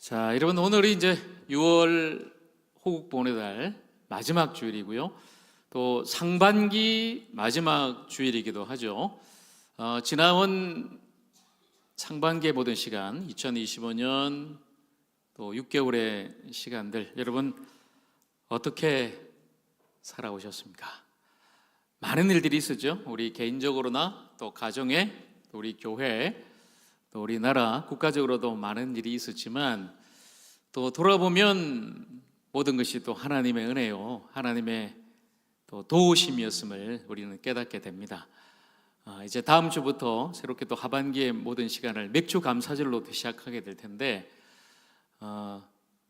자, 여러분 오늘이 이제 6월 호국보훈의 달 마지막 주일이고요. 또 상반기 마지막 주일이기도 하죠. 지나온 상반기에 보던 시간, 2025년 또 6개월의 시간들, 여러분 어떻게 살아오셨습니까? 많은 일들이 있었죠. 우리 개인적으로나 또 가정에, 또 우리 교회, 또 우리나라 국가적으로도 많은 일이 있었지만 또 돌아보면 모든 것이 또 하나님의 은혜요, 하나님의 또 도우심이었음을 우리는 깨닫게 됩니다. 이제 다음 주부터 새롭게 또 하반기의 모든 시간을 맥주 감사절로 시작하게 될 텐데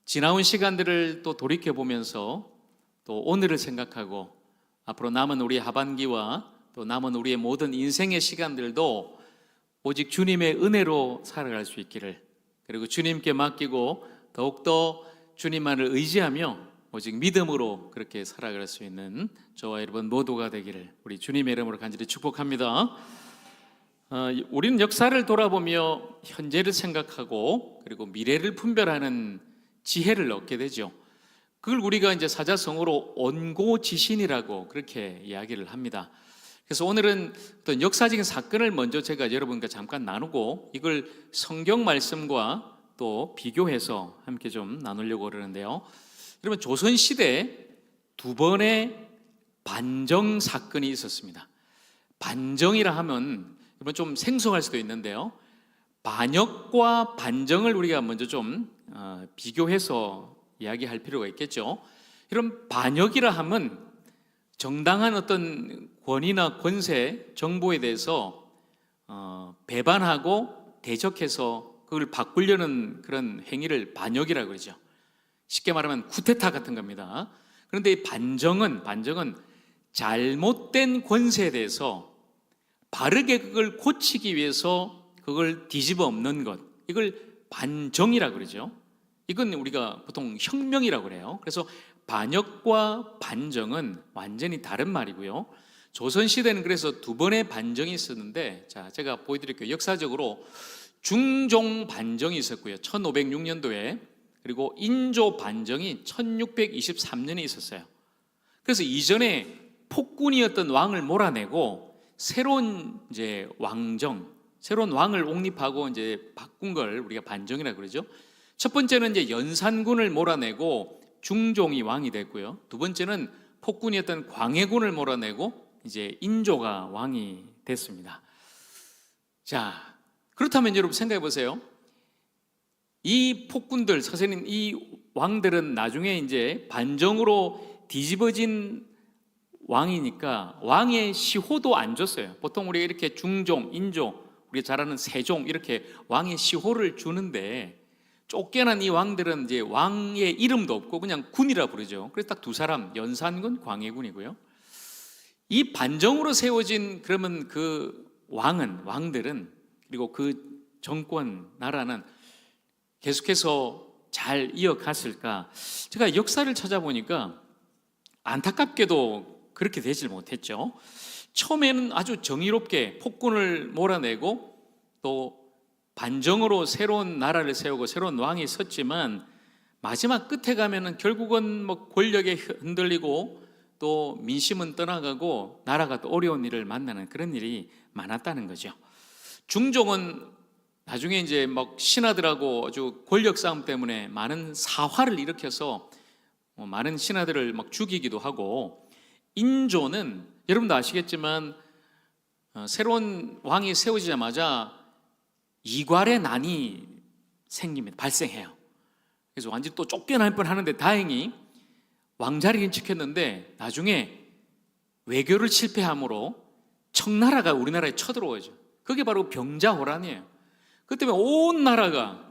지나온 시간들을 또 돌이켜 보면서 또 오늘을 생각하고 앞으로 남은 우리 하반기와 또 남은 우리의 모든 인생의 시간들도 오직 주님의 은혜로 살아갈 수 있기를, 그리고 주님께 맡기고 더욱더 주님만을 의지하며 오직 믿음으로 그렇게 살아갈 수 있는 저와 여러분 모두가 되기를 우리 주님의 이름으로 간절히 축복합니다. 우리는 역사를 돌아보며 현재를 생각하고 그리고 미래를 분별하는 지혜를 얻게 되죠. 그걸 우리가 이제 사자성어로 온고지신이라고 그렇게 이야기를 합니다. 그래서 오늘은 어떤 역사적인 사건을 먼저 제가 여러분과 잠깐 나누고 이걸 성경 말씀과 또 비교해서 함께 좀 나누려고 그러는데요. 여러분, 조선시대에 두 번의 반정 사건이 있었습니다. 반정이라 하면 여러분 좀 생소할 수도 있는데요, 반역과 반정을 우리가 먼저 좀 비교해서 이야기할 필요가 있겠죠. 여러분, 반역이라 하면 정당한 어떤 권위나 권세, 정보에 대해서 배반하고 대적해서 그걸 바꾸려는 그런 행위를 반역이라고 그러죠. 쉽게 말하면 쿠데타 같은 겁니다. 그런데 이 반정은 잘못된 권세에 대해서 바르게 그걸 고치기 위해서 그걸 뒤집어 엎는 것, 이걸 반정이라고 그러죠. 이건 우리가 보통 혁명이라고 그래요. 그래서 반역과 반정은 완전히 다른 말이고요. 조선시대는 그래서 두 번의 반정이 있었는데, 자, 제가 보여드릴게요. 역사적으로 중종 반정이 있었고요, 1506년도에. 그리고 인조 반정이 1623년에 있었어요. 그래서 이전에 폭군이었던 왕을 몰아내고 새로운 이제 왕정, 새로운 왕을 옹립하고 이제 바꾼 걸 우리가 반정이라고 그러죠. 첫 번째는 이제 연산군을 몰아내고 중종이 왕이 됐고요. 두 번째는 폭군이었던 광해군을 몰아내고 이제 인조가 왕이 됐습니다. 자, 그렇다면 여러분 생각해 보세요. 이 폭군들, 사실은 이 왕들은 나중에 이제 반정으로 뒤집어진 왕이니까 왕의 시호도 안 줬어요. 보통 우리가 이렇게 중종, 인조, 우리가 잘 아는 세종, 이렇게 왕의 시호를 주는데 쫓겨난 이 왕들은 이제 왕의 이름도 없고 그냥 군이라 부르죠. 그래서 딱 두 사람, 연산군, 광해군이고요. 이 반정으로 세워진 그러면 그 왕들은, 그리고 그 정권, 나라는 계속해서 잘 이어갔을까? 제가 역사를 찾아보니까 안타깝게도 그렇게 되질 못했죠. 처음에는 아주 정의롭게 폭군을 몰아내고 또 반정으로 새로운 나라를 세우고 새로운 왕이 섰지만 마지막 끝에 가면은 결국은 뭐 권력에 흔들리고 또 민심은 떠나가고 나라가 또 어려운 일을 만나는 그런 일이 많았다는 거죠. 중종은 나중에 이제 막 신하들하고 아주 권력 싸움 때문에 많은 사화를 일으켜서 많은 신하들을 막 죽이기도 하고, 인조는 여러분도 아시겠지만 새로운 왕이 세워지자마자 이괄의 난이 생깁니다. 발생해요. 그래서 완전히 또 쫓겨날 뻔하는데 다행히 왕자리는 지켰는데 나중에 외교를 실패함으로 청나라가 우리나라에 쳐들어오죠. 그게 바로 병자호란이에요. 그 때문에 온 나라가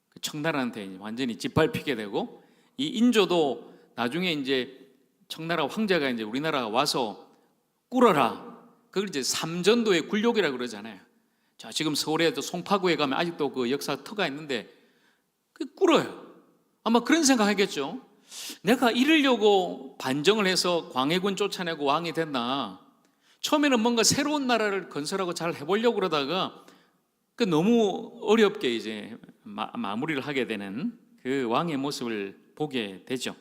그 청나라한테 완전히 짓밟히게 되고, 이 인조도 나중에 이제 청나라 황제가 이제 우리나라 와서 꿇어라, 그걸 이제 삼전도의 굴욕이라고 그러잖아요. 자, 지금 서울에도 송파구에 가면 아직도 그 역사 터가 있는데 그 꿇어요. 아마 그런 생각하겠죠. 내가 이러려고 반정을 해서 광해군 쫓아내고 왕이 됐나? 처음에는 뭔가 새로운 나라를 건설하고 잘 해보려고 그러다가 그 너무 어렵게 이제 마무리를 하게 되는 그 왕의 모습을 보게 되죠.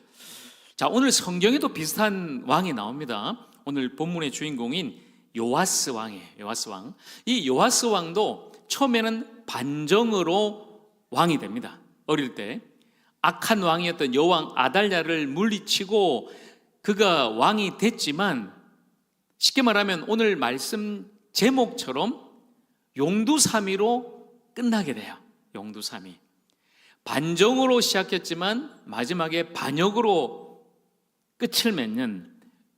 자, 오늘 성경에도 비슷한 왕이 나옵니다. 오늘 본문의 주인공인 요아스 왕이에요. 요아스 왕. 이 요아스 왕도 처음에는 반정으로 왕이 됩니다. 어릴 때 악한 왕이었던 여왕 아달랴를 물리치고 그가 왕이 됐지만, 쉽게 말하면 오늘 말씀 제목처럼 용두사미로 끝나게 돼요. 용두사미. 반정으로 시작했지만 마지막에 반역으로 끝을 맺는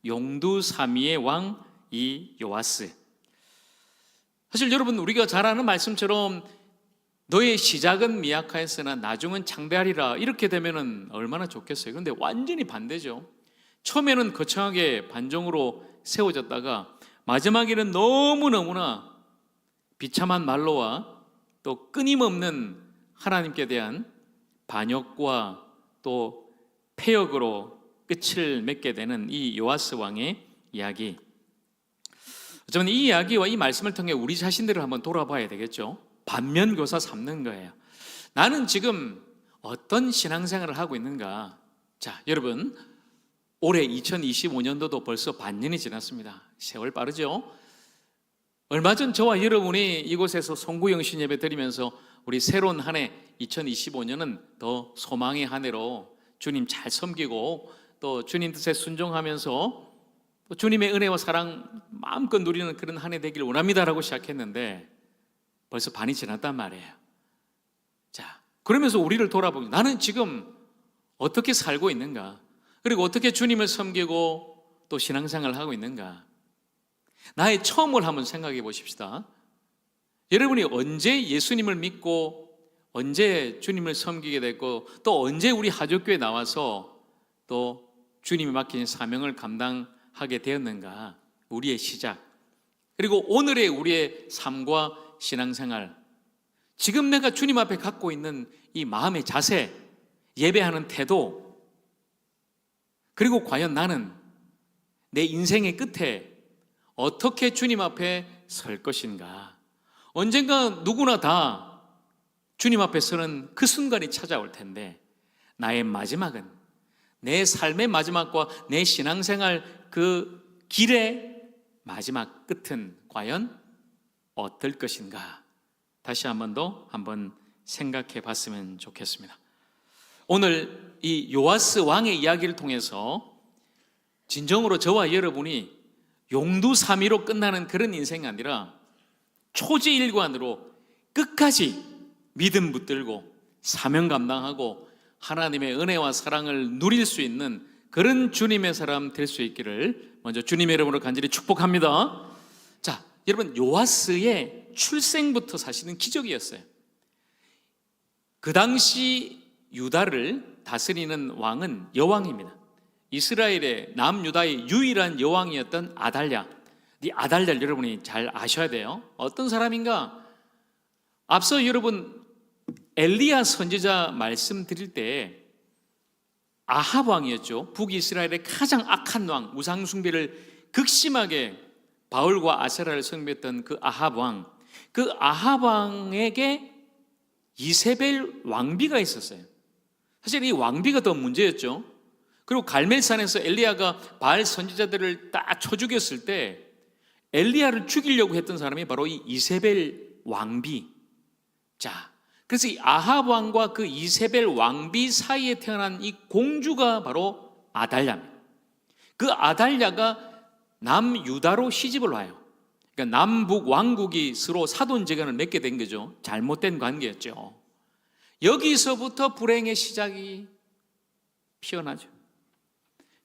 용두사미의 왕 이 요아스. 사실 여러분, 우리가 잘 아는 말씀처럼 너의 시작은 미약하였으나 나중은 창대하리라, 이렇게 되면은 얼마나 좋겠어요. 그런데 완전히 반대죠. 처음에는 거창하게 반정으로 세워졌다가 마지막에는 너무너무나 비참한 말로와 또 끊임없는 하나님께 대한 반역과 또 패역으로 끝을 맺게 되는 이 요아스 왕의 이야기. 저는 이 이야기와 이 말씀을 통해 우리 자신들을 한번 돌아봐야 되겠죠. 반면교사 삼는 거예요. 나는 지금 어떤 신앙생활을 하고 있는가? 자, 여러분, 올해 2025년도도 벌써 반년이 지났습니다. 세월 빠르죠? 얼마 전 저와 여러분이 이곳에서 송구영신 예배 드리면서 우리 새로운 한 해 2025년은 더 소망의 한 해로 주님 잘 섬기고 또 주님 뜻에 순종하면서 또 주님의 은혜와 사랑 마음껏 누리는 그런 한 해 되길 원합니다라고 시작했는데 벌써 반이 지났단 말이에요. 자, 그러면서 우리를 돌아보면 나는 지금 어떻게 살고 있는가? 그리고 어떻게 주님을 섬기고 또 신앙생활을 하고 있는가? 나의 처음을 한번 생각해 보십시다. 여러분이 언제 예수님을 믿고 언제 주님을 섬기게 됐고 또 언제 우리 하족교에 나와서 또 주님이 맡긴 사명을 감당하게 되었는가? 우리의 시작, 그리고 오늘의 우리의 삶과 신앙생활, 지금 내가 주님 앞에 갖고 있는 이 마음의 자세, 예배하는 태도, 그리고 과연 나는 내 인생의 끝에 어떻게 주님 앞에 설 것인가? 언젠가 누구나 다 주님 앞에 서는 그 순간이 찾아올 텐데 나의 마지막은, 내 삶의 마지막과 내 신앙생활 그 길의 마지막 끝은 과연 어떨 것인가? 다시 한 번 더 생각해 봤으면 좋겠습니다. 오늘 이 요아스 왕의 이야기를 통해서 진정으로 저와 여러분이 용두사미로 끝나는 그런 인생이 아니라 초지일관으로 끝까지 믿음 붙들고 사명 감당하고 하나님의 은혜와 사랑을 누릴 수 있는 그런 주님의 사람 될 수 있기를 먼저 주님의 이름으로 간절히 축복합니다. 자, 여러분, 요아스의 출생부터 사실은 기적이었어요. 그 당시 유다를 다스리는 왕은 여왕입니다. 이스라엘의 남유다의 유일한 여왕이었던 아달랴. 이 아달랴를 여러분이 잘 아셔야 돼요. 어떤 사람인가? 앞서 여러분 엘리야 선지자 말씀드릴 때 아합 왕이었죠. 북이스라엘의 가장 악한 왕, 우상 숭배를 극심하게 바울과 아세라를 숭배했던 그 아합 왕. 그 아합 왕에게 이세벨 왕비가 있었어요. 사실 이 왕비가 더 문제였죠. 그리고 갈멜산에서 엘리야가 바알 선지자들을 딱 쳐 죽였을 때 엘리야를 죽이려고 했던 사람이 바로 이 이세벨 왕비. 자, 그래서 이 아합 왕과 그 이세벨 왕비 사이에 태어난 이 공주가 바로 아달랴입니다. 그 아달랴가 남유다로 시집을 와요. 그러니까 남북 왕국이 서로 사돈지간을 맺게 된 거죠. 잘못된 관계였죠. 여기서부터 불행의 시작이 피어나죠.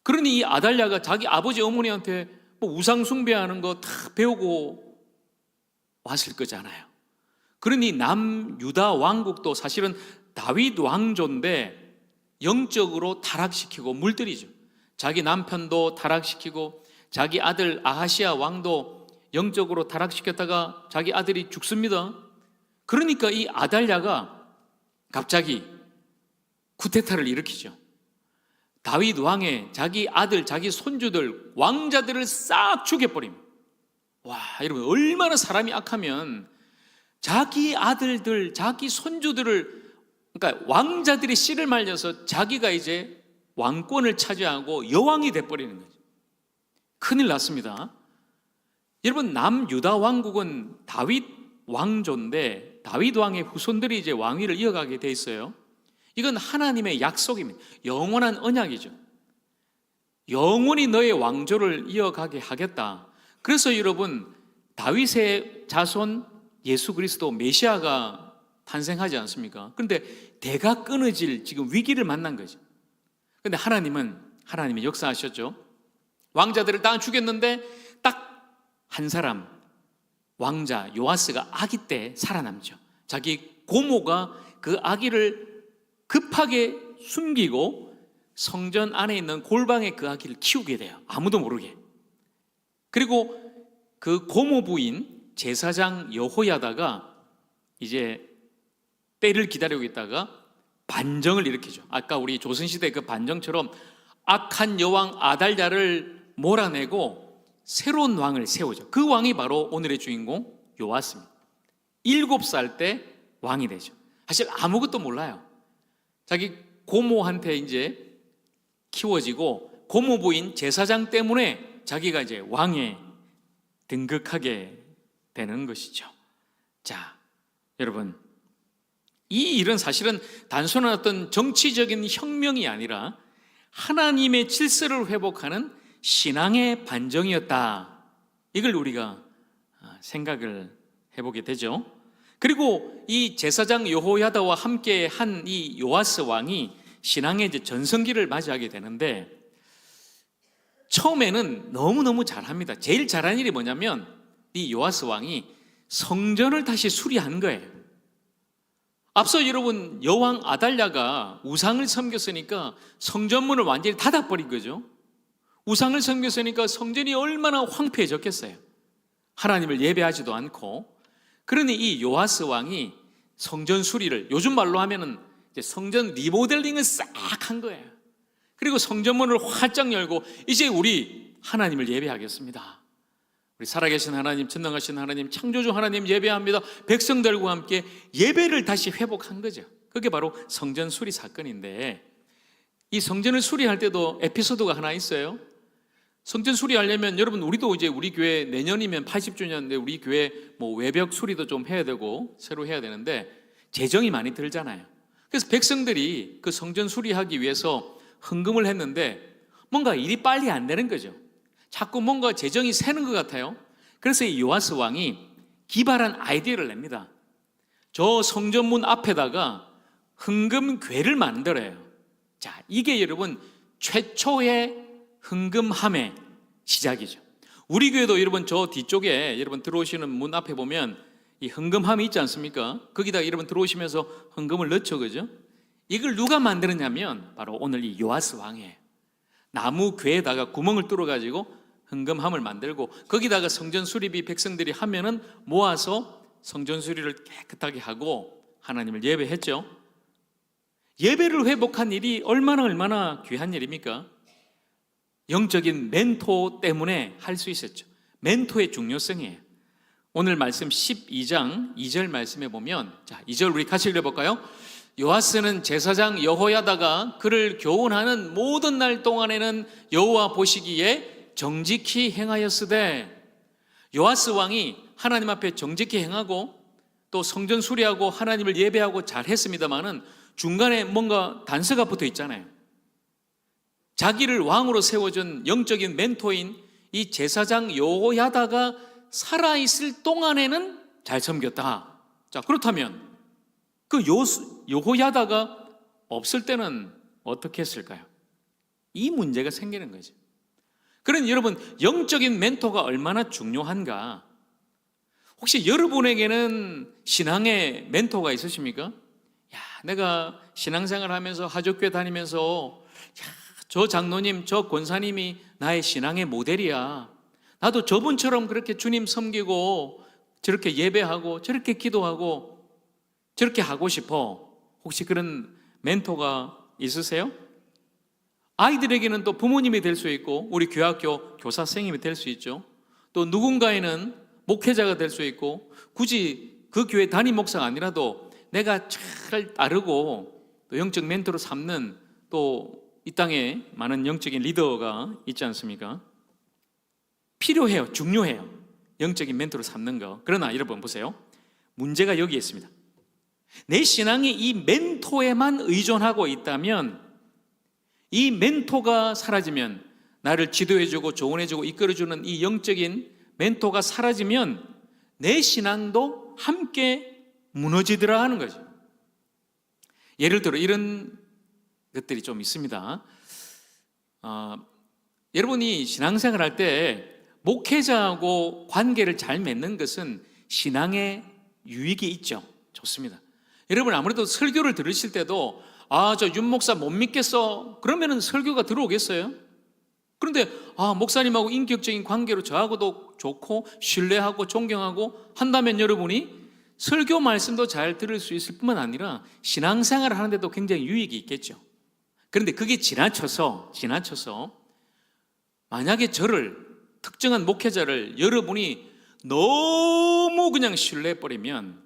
그러니 이 아달랴가 자기 아버지 어머니한테 뭐 우상 숭배하는 거 다 배우고 왔을 거잖아요. 그러니 남유다 왕국도 사실은 다윗 왕조인데 영적으로 타락시키고 물들이죠. 자기 남편도 타락시키고 자기 아들 아하시아 왕도 영적으로 타락시켰다가 자기 아들이 죽습니다. 그러니까 이 아달랴가 갑자기 쿠데타를 일으키죠. 다윗 왕의 자기 아들, 자기 손주들, 왕자들을 싹 죽여버립니다. 와, 여러분, 얼마나 사람이 악하면 자기 아들들, 자기 손주들을 그러니까 왕자들이 씨를 말려서 자기가 이제 왕권을 차지하고 여왕이 돼버리는 거죠. 큰일 났습니다. 여러분, 남유다 왕국은 다윗 왕조인데 다윗 왕의 후손들이 이제 왕위를 이어가게 돼 있어요. 이건 하나님의 약속입니다. 영원한 언약이죠. 영원히 너의 왕조를 이어가게 하겠다. 그래서 여러분, 다윗의 자손 예수 그리스도 메시아가 탄생하지 않습니까? 그런데 대가 끊어질 지금 위기를 만난 거죠. 그런데 하나님이 역사하셨죠. 왕자들을 다 죽였는데 딱 한 사람, 왕자 요아스가 아기 때 살아남죠. 자기 고모가 그 아기를 급하게 숨기고 성전 안에 있는 골방에 그 아기를 키우게 돼요. 아무도 모르게. 그리고 그 고모 부인 제사장 여호야다가 이제 때를 기다리고 있다가 반정을 일으키죠. 아까 우리 조선시대 그 반정처럼 악한 여왕 아달랴를 몰아내고 새로운 왕을 세우죠. 그 왕이 바로 오늘의 주인공 요아스입니다. 7살 때 왕이 되죠. 사실 아무것도 몰라요. 자기 고모한테 이제 키워지고 고모 부인 제사장 때문에 자기가 이제 왕에 등극하게 되는 것이죠. 자, 여러분, 이 일은 사실은 단순한 어떤 정치적인 혁명이 아니라 하나님의 질서를 회복하는 신앙의 반정이었다. 이걸 우리가 생각을 해보게 되죠. 그리고 이 제사장 여호야다와 함께 한 이 요아스 왕이 신앙의 이제 전성기를 맞이하게 되는데 처음에는 너무너무 잘합니다. 제일 잘한 일이 뭐냐면 이 요아스 왕이 성전을 다시 수리한 거예요. 앞서 여러분, 여왕 아달랴가 우상을 섬겼으니까 성전문을 완전히 닫아버린 거죠. 우상을 섬겼으니까 성전이 얼마나 황폐해졌겠어요. 하나님을 예배하지도 않고. 그러니 이 요아스 왕이 성전 수리를, 요즘 말로 하면은 이제 성전 리모델링을 싹 한 거예요. 그리고 성전문을 활짝 열고 이제 우리 하나님을 예배하겠습니다. 우리 살아계신 하나님, 전능하신 하나님, 창조주 하나님 예배합니다. 백성들과 함께 예배를 다시 회복한 거죠. 그게 바로 성전 수리 사건인데, 이 성전을 수리할 때도 에피소드가 하나 있어요. 성전 수리하려면 여러분, 우리도 이제 우리 교회 내년이면 80주년인데 우리 교회 뭐 외벽 수리도 좀 해야 되고 새로 해야 되는데 재정이 많이 들잖아요. 그래서 백성들이 그 성전 수리하기 위해서 헌금을 했는데 뭔가 일이 빨리 안 되는 거죠. 자꾸 뭔가 재정이 새는 것 같아요. 그래서 이 요아스 왕이 기발한 아이디어를 냅니다. 저 성전문 앞에다가 헌금궤를 만들어요. 자, 이게 여러분 최초의 헌금함의 시작이죠. 우리 교회도 여러분 저 뒤쪽에 여러분 들어오시는 문 앞에 보면 이 헌금함이 있지 않습니까? 거기다 여러분 들어오시면서 헌금을 넣죠, 그죠? 이걸 누가 만들었냐면 바로 오늘 이 요아스 왕이에요. 나무 궤에다가 구멍을 뚫어가지고 헌금함을 만들고 거기다가 성전 수리비 백성들이 하면은 모아서 성전 수리를 깨끗하게 하고 하나님을 예배했죠. 예배를 회복한 일이 얼마나 귀한 일입니까? 영적인 멘토 때문에 할 수 있었죠. 멘토의 중요성이에요. 오늘 말씀 12장 2절 말씀에 보면, 자, 2절 우리 같이 읽어볼까요? 요아스는 제사장 여호야다가 그를 교훈하는 모든 날 동안에는 여호와 보시기에 정직히 행하였으되, 요아스 왕이 하나님 앞에 정직히 행하고 또 성전 수리하고 하나님을 예배하고 잘 했습니다마는 중간에 뭔가 단서가 붙어 있잖아요. 자기를 왕으로 세워준 영적인 멘토인 이 제사장 여호야다가 살아있을 동안에는 잘 섬겼다. 자, 그렇다면 그 여호야다가 없을 때는 어떻게 했을까요? 이 문제가 생기는 거죠. 그러니 여러분, 영적인 멘토가 얼마나 중요한가? 혹시 여러분에게는 신앙의 멘토가 있으십니까? 야, 내가 신앙생활 하면서 하족교회 다니면서 저 장로님, 저 권사님이 나의 신앙의 모델이야. 나도 저분처럼 그렇게 주님 섬기고 저렇게 예배하고 저렇게 기도하고 저렇게 하고 싶어. 혹시 그런 멘토가 있으세요? 아이들에게는 또 부모님이 될 수 있고 우리 교학교 교사 선생님이 될 수 있죠. 또 누군가에는 목회자가 될 수 있고 굳이 그 교회 담임 목사가 아니라도 내가 잘 따르고 또 영적 멘토로 삼는 또 이 땅에 많은 영적인 리더가 있지 않습니까? 필요해요. 중요해요. 영적인 멘토로 삼는 거. 그러나 여러분 보세요. 문제가 여기에 있습니다. 내 신앙이 이 멘토에만 의존하고 있다면, 이 멘토가 사라지면, 나를 지도해주고 조언해주고 이끌어주는 이 영적인 멘토가 사라지면 내 신앙도 함께 무너지더라 하는 거죠. 예를 들어 이런 것들이 좀 있습니다. 여러분이 신앙생활 할 때 목회자하고 관계를 잘 맺는 것은 신앙에 유익이 있죠. 좋습니다. 여러분 아무래도 설교를 들으실 때도 저 윤 목사 못 믿겠어 그러면은 설교가 들어오겠어요? 그런데 목사님하고 인격적인 관계로 저하고도 좋고 신뢰하고 존경하고 한다면 여러분이 설교 말씀도 잘 들을 수 있을 뿐만 아니라 신앙생활을 하는데도 굉장히 유익이 있겠죠. 그런데 그게 지나쳐서 만약에 저를, 특정한 목회자를 여러분이 너무 그냥 신뢰해버리면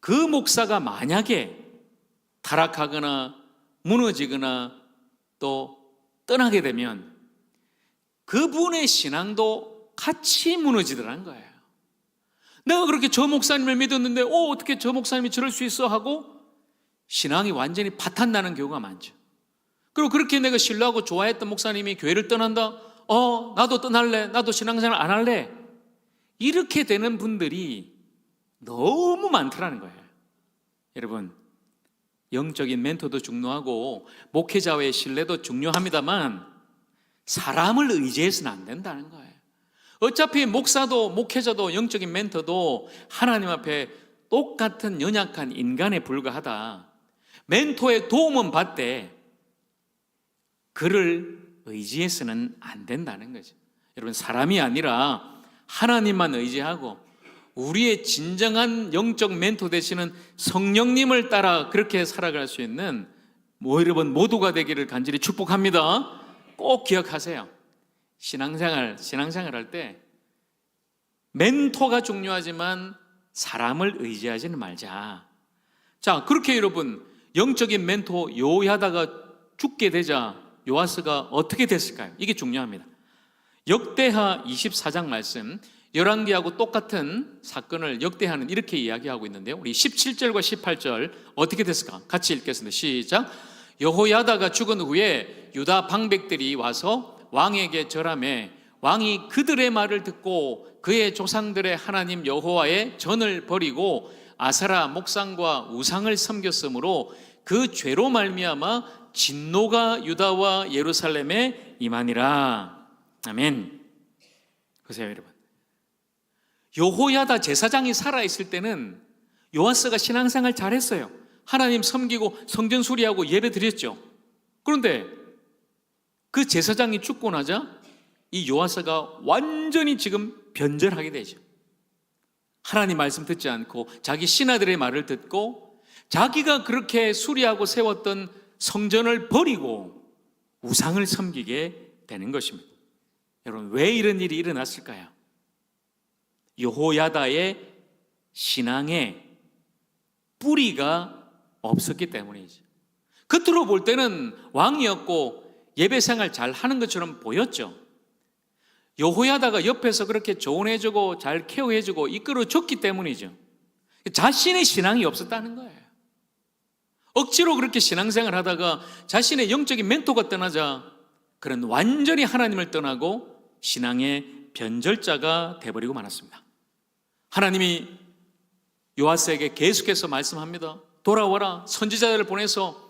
그 목사가 만약에 타락하거나 무너지거나 또 떠나게 되면 그분의 신앙도 같이 무너지더라는 거예요. 내가 그렇게 저 목사님을 믿었는데 어떻게 저 목사님이 저럴 수 있어 하고 신앙이 완전히 파탄나는 경우가 많죠. 그리고 그렇게 내가 신뢰하고 좋아했던 목사님이 교회를 떠난다? 나도 떠날래. 나도 신앙생활 안 할래. 이렇게 되는 분들이 너무 많더라는 거예요. 여러분, 영적인 멘토도 중요하고 목회자와의 신뢰도 중요합니다만 사람을 의지해서는 안 된다는 거예요. 어차피 목사도 목회자도 영적인 멘토도 하나님 앞에 똑같은 연약한 인간에 불과하다. 멘토의 도움은 받되 그를 의지해서는 안 된다는 거죠. 여러분, 사람이 아니라 하나님만 의지하고 우리의 진정한 영적 멘토 되시는 성령님을 따라 그렇게 살아갈 수 있는 여러분 모두가 되기를 간절히 축복합니다. 꼭 기억하세요. 신앙생활 할 때 멘토가 중요하지만 사람을 의지하지는 말자. 자, 그렇게 여러분 영적인 멘토 요야다가 죽게 되자 요아스가 어떻게 됐을까요? 이게 중요합니다. 역대하 24장 말씀, 열왕기하고 똑같은 사건을 역대하는 이렇게 이야기하고 있는데요. 우리 17절과 18절 어떻게 됐을까? 같이 읽겠습니다. 시작. 여호야다가 죽은 후에 유다 방백들이 와서 왕에게 절하매 왕이 그들의 말을 듣고 그의 조상들의 하나님 여호와의 전을 버리고 아사라 목상과 우상을 섬겼으므로 그 죄로 말미암아 진노가 유다와 예루살렘에 임하니라. 아멘. 보세요 여러분, 여호야다 제사장이 살아있을 때는 요아스가 신앙생활 잘했어요. 하나님 섬기고 성전 수리하고 예배 드렸죠. 그런데 그 제사장이 죽고 나자 이 요아스가 완전히 지금 변절하게 되죠. 하나님 말씀 듣지 않고 자기 신하들의 말을 듣고 자기가 그렇게 수리하고 세웠던 성전을 버리고 우상을 섬기게 되는 것입니다. 여러분, 왜 이런 일이 일어났을까요? 여호야다의 신앙에 뿌리가 없었기 때문이죠. 겉으로 볼 때는 왕이었고 예배생활 잘 하는 것처럼 보였죠. 여호야다가 옆에서 그렇게 조언해주고 잘 케어해주고 이끌어줬기 때문이죠. 자신의 신앙이 없었다는 거예요. 억지로 그렇게 신앙생활 하다가 자신의 영적인 멘토가 떠나자 그런 완전히 하나님을 떠나고 신앙의 변절자가 되어버리고 말았습니다. 하나님이 요아스에게 계속해서 말씀합니다. 돌아와라. 선지자들을 보내서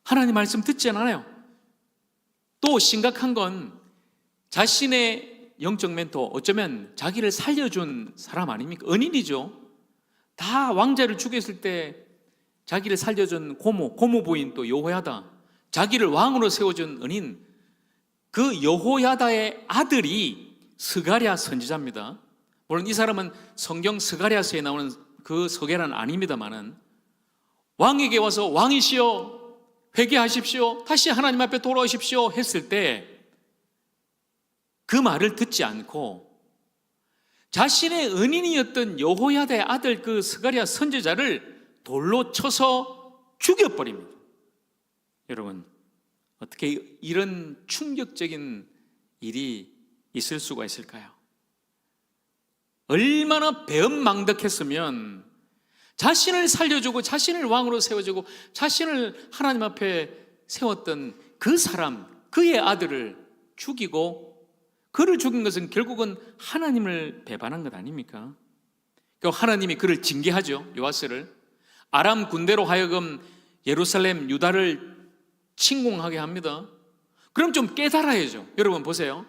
하나님 말씀 듣지 않아요. 또 심각한 건 자신의 영적 멘토, 어쩌면 자기를 살려준 사람 아닙니까? 은인이죠. 다 왕자를 죽였을 때 자기를 살려준 고모 부인 또 여호야다, 자기를 왕으로 세워준 은인, 그 여호야다의 아들이 스가랴 선지자입니다. 물론 이 사람은 성경 스가랴서에 나오는 그 스가랴는 아닙니다만은 왕에게 와서 왕이시여 회개하십시오, 다시 하나님 앞에 돌아오십시오 했을 때 그 말을 듣지 않고 자신의 은인이었던 여호야다의 아들 그 스가랴 선지자를 돌로 쳐서 죽여버립니다. 여러분, 어떻게 이런 충격적인 일이 있을 수가 있을까요? 얼마나 배은망덕했으면 자신을 살려주고 자신을 왕으로 세워주고 자신을 하나님 앞에 세웠던 그 사람, 그의 아들을 죽이고, 그를 죽인 것은 결국은 하나님을 배반한 것 아닙니까? 하나님이 그를 징계하죠. 요아스를 아람 군대로 하여금 예루살렘, 유다를 침공하게 합니다. 그럼 좀 깨달아야죠. 여러분 보세요.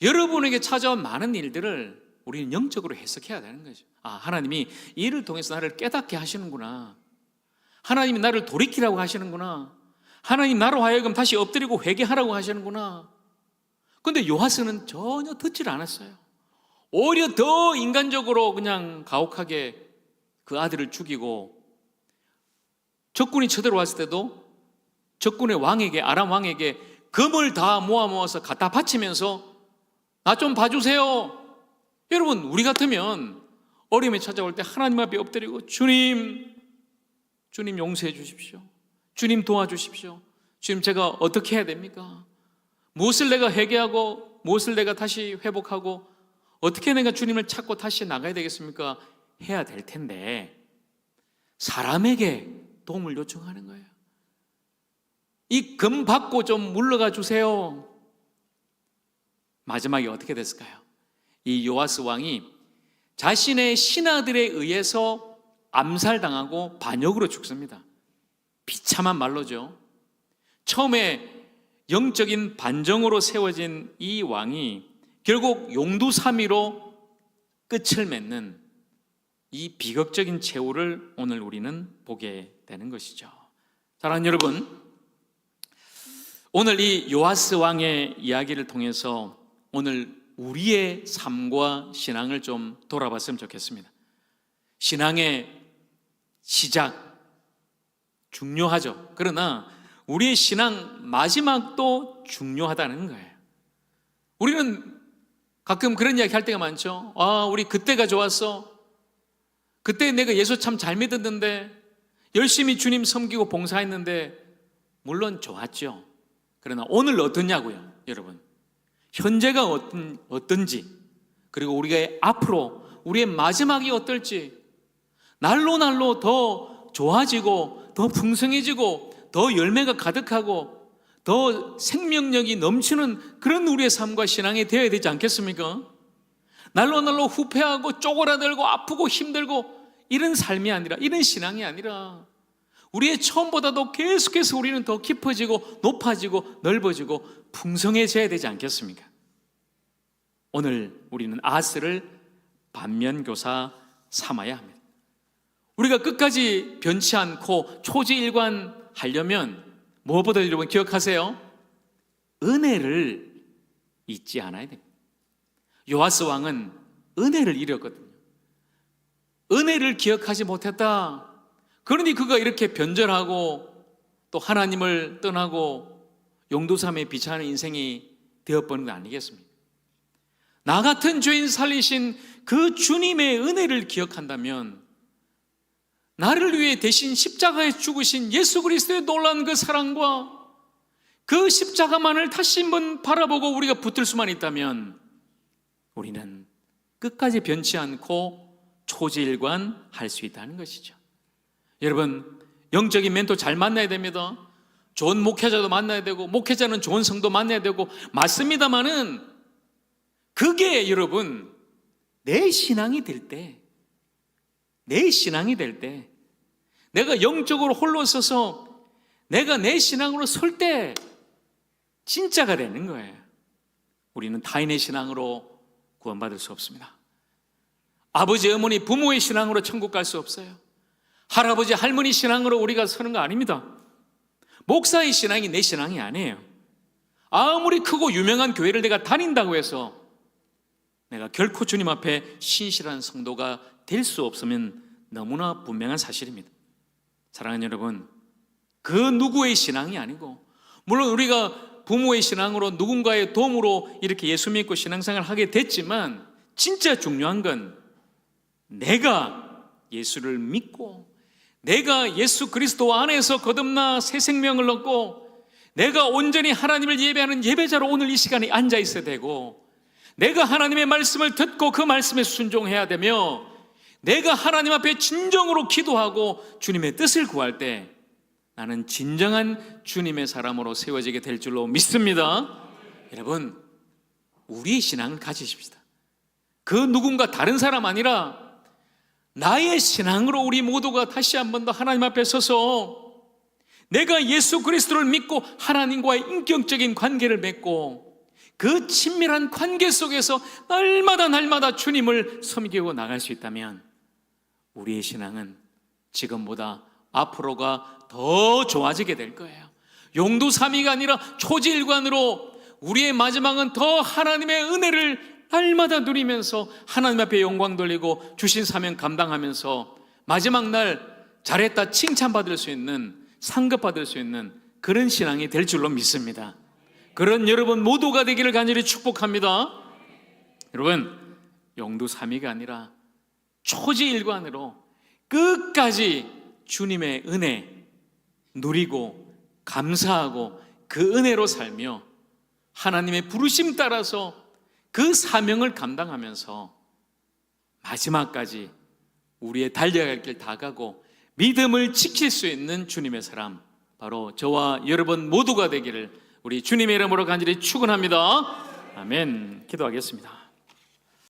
여러분에게 찾아온 많은 일들을 우리는 영적으로 해석해야 되는 거죠. 하나님이 이 일을 통해서 나를 깨닫게 하시는구나. 하나님이 나를 돌이키라고 하시는구나. 하나님 나로 하여금 다시 엎드리고 회개하라고 하시는구나. 그런데 요아스는 전혀 듣질 않았어요. 오히려 더 인간적으로 그냥 가혹하게 그 아들을 죽이고, 적군이 쳐들어왔을 때도 적군의 왕에게, 아람 왕에게 금을 다 모아서 갖다 바치면서 나 좀 봐주세요. 여러분, 우리 같으면 어려움이 찾아올 때 하나님 앞에 엎드리고 주님 용서해 주십시오. 주님 도와주십시오. 주님, 제가 어떻게 해야 됩니까? 무엇을 내가 회개하고 무엇을 내가 다시 회복하고 어떻게 내가 주님을 찾고 다시 나가야 되겠습니까? 해야 될 텐데 사람에게 도움을 요청하는 거예요. 이 금 받고 좀 물러가 주세요. 마지막에 어떻게 됐을까요? 이 요아스 왕이 자신의 신하들에 의해서 암살당하고 반역으로 죽습니다. 비참한 말로죠. 처음에 영적인 반정으로 세워진 이 왕이 결국 용두사미로 끝을 맺는 이 비극적인 최후를 오늘 우리는 보게 되는 것이죠. 사랑하는 여러분, 오늘 이 요아스 왕의 이야기를 통해서 오늘 우리의 삶과 신앙을 좀 돌아봤으면 좋겠습니다. 신앙의 시작 중요하죠. 그러나 우리의 신앙 마지막도 중요하다는 거예요. 우리는 가끔 그런 이야기 할 때가 많죠. 우리 그때가 좋았어. 그때 내가 예수 참 잘 믿었는데, 열심히 주님 섬기고 봉사했는데, 물론 좋았죠. 그러나 오늘 어떠냐고요, 여러분. 현재가 어떤지, 그리고 우리가 앞으로 우리의 마지막이 어떨지, 날로 더 좋아지고 더 풍성해지고 더 열매가 가득하고 더 생명력이 넘치는 그런 우리의 삶과 신앙이 되어야 되지 않겠습니까? 날로 후패하고 쪼그라들고 아프고 힘들고 이런 삶이 아니라, 이런 신앙이 아니라 우리의 처음보다도 계속해서 우리는 더 깊어지고 높아지고 넓어지고 풍성해져야 되지 않겠습니까? 오늘 우리는 아하스를 반면교사 삼아야 합니다. 우리가 끝까지 변치 않고 초지일관하려면 무엇보다 여러분 기억하세요. 은혜를 잊지 않아야 됩니다. 요아스 왕은 은혜를 잃었거든요. 은혜를 기억하지 못했다. 그러니 그가 이렇게 변절하고 또 하나님을 떠나고 용두삼에 비참한 인생이 되어버린 거 아니겠습니까? 나 같은 죄인 살리신 그 주님의 은혜를 기억한다면, 나를 위해 대신 십자가에 죽으신 예수 그리스도의 놀라운 그 사랑과 그 십자가만을 다시 한번 바라보고 우리가 붙들 수만 있다면 우리는 끝까지 변치 않고 초지일관할 수 있다는 것이죠. 여러분, 영적인 멘토 잘 만나야 됩니다. 좋은 목회자도 만나야 되고, 목회자는 좋은 성도 만나야 되고, 맞습니다만은 그게 여러분 내 신앙이 될 때, 내가 영적으로 홀로 서서 내가 내 신앙으로 설 때 진짜가 되는 거예요. 우리는 타인의 신앙으로 구원받을 수 없습니다. 아버지, 어머니, 부모의 신앙으로 천국 갈 수 없어요. 할아버지, 할머니 신앙으로 우리가 서는 거 아닙니다. 목사의 신앙이 내 신앙이 아니에요. 아무리 크고 유명한 교회를 내가 다닌다고 해서 내가 결코 주님 앞에 신실한 성도가 될 수 없으면 너무나 분명한 사실입니다. 사랑하는 여러분, 그 누구의 신앙이 아니고, 물론 우리가 부모의 신앙으로 누군가의 도움으로 이렇게 예수 믿고 신앙생활을 하게 됐지만, 진짜 중요한 건 내가 예수를 믿고 내가 예수 그리스도 안에서 거듭나 새 생명을 얻고 내가 온전히 하나님을 예배하는 예배자로 오늘 이 시간에 앉아 있어야 되고, 내가 하나님의 말씀을 듣고 그 말씀에 순종해야 되며, 내가 하나님 앞에 진정으로 기도하고 주님의 뜻을 구할 때 나는 진정한 주님의 사람으로 세워지게 될 줄로 믿습니다. 여러분, 우리의 신앙을 가지십시다. 그 누군가 다른 사람 아니라 나의 신앙으로 우리 모두가 다시 한 번 더 하나님 앞에 서서 내가 예수 그리스도를 믿고 하나님과의 인격적인 관계를 맺고 그 친밀한 관계 속에서 날마다 주님을 섬기고 나갈 수 있다면 우리의 신앙은 지금보다 앞으로가 더 좋아지게 될 거예요. 용두사미가 아니라 초지일관으로 우리의 마지막은 더 하나님의 은혜를 날마다 누리면서 하나님 앞에 영광 돌리고 주신 사명 감당하면서 마지막 날 잘했다 칭찬받을 수 있는, 상급받을 수 있는 그런 신앙이 될 줄로 믿습니다. 그런 여러분 모두가 되기를 간절히 축복합니다. 여러분, 용두사미가 아니라 초지일관으로 끝까지 주님의 은혜 누리고 감사하고 그 은혜로 살며 하나님의 부르심 따라서 그 사명을 감당하면서 마지막까지 우리의 달려갈 길 다 가고 믿음을 지킬 수 있는 주님의 사람, 바로 저와 여러분 모두가 되기를 우리 주님의 이름으로 간절히 축원합니다. 아멘. 기도하겠습니다.